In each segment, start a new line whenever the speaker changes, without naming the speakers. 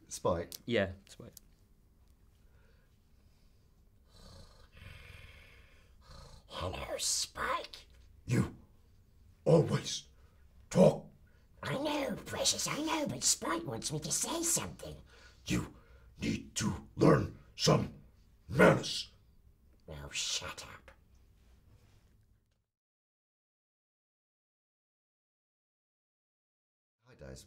Spike.
Yeah, Spike.
Hello, Spike.
You always talk.
I know, Precious, I know, but Spike wants me to say something.
You need to learn some manners.
Oh, shut up.
Hi, Daz.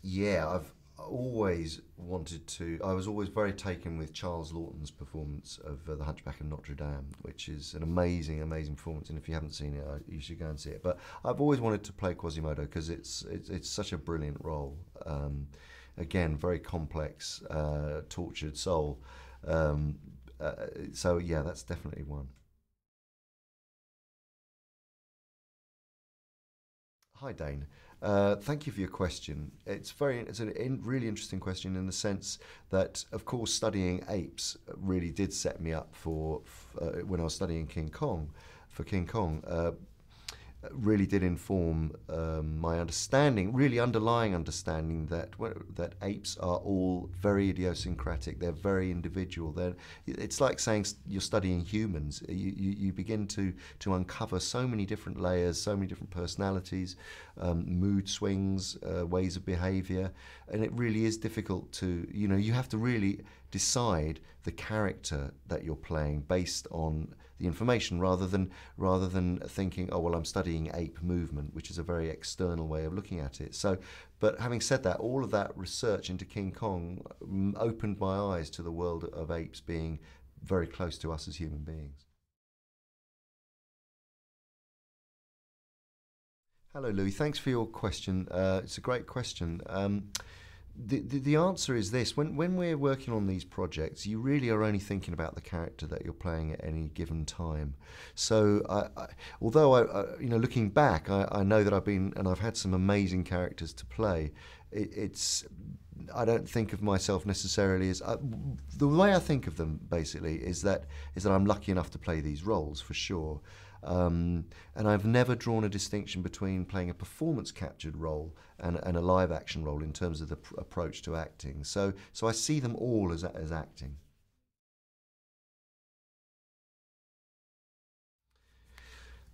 Yeah, I've always wanted to. I was always very taken with Charles Laughton's performance of The Hunchback of Notre Dame, which is an amazing, amazing performance. And if you haven't seen it, you should go and see it. But I've always wanted to play Quasimodo because it's such a brilliant role. Again, very complex, tortured soul. So yeah, that's definitely one. Hi, Dane. Thank you for your question. It's a really interesting question in the sense that, of course, studying apes really did set me up for when I was studying King Kong. For King Kong, really did inform my understanding, really underlying understanding that apes are all very idiosyncratic. They're very individual. It's like saying you're studying humans. You begin to uncover so many different layers, so many different personalities, mood swings, ways of behaviour, and it really is difficult to, you have to really decide the character that you're playing based on the information rather than thinking, oh well, I'm studying ape movement, which is a very external way of looking at it. So, but having said that, all of that research into King Kong opened my eyes to the world of apes being very close to us as human beings. Hello, Louis. Thanks for your question. It's a great question. The answer is this: when we're working on these projects, you really are only thinking about the character that you're playing at any given time. So, although looking back, I know that I've had some amazing characters to play. I don't think of myself necessarily as the way I think of them basically is that I'm lucky enough to play these roles for sure. And I've never drawn a distinction between playing a performance-captured role and a live-action role in terms of the approach to acting. So I see them all as acting.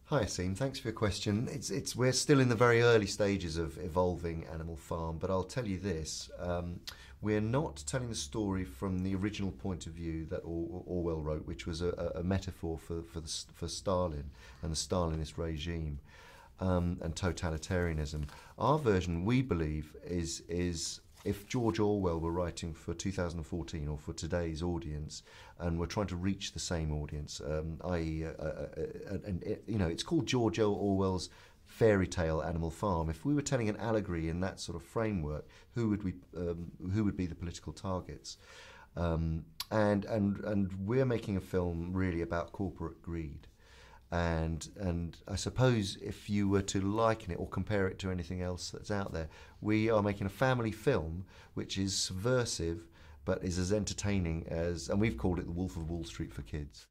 Hi, Asim. Thanks for your question. We're still in the very early stages of evolving Animal Farm, but I'll tell you this: we're not telling the story from the original point of view that Orwell wrote, which was a metaphor for Stalin and the Stalinist regime and totalitarianism. Our version, we believe, is if George Orwell were writing for 2014 or for today's audience, and we're trying to reach the same audience, i.e., it's called George Orwell's fairy tale Animal Farm. If we were telling an allegory in that sort of framework, who would be the political targets? And we're making a film really about corporate greed. And I suppose if you were to liken it or compare it to anything else that's out there, we are making a family film which is subversive but is as entertaining as, and we've called it The Wolf of Wall Street for kids.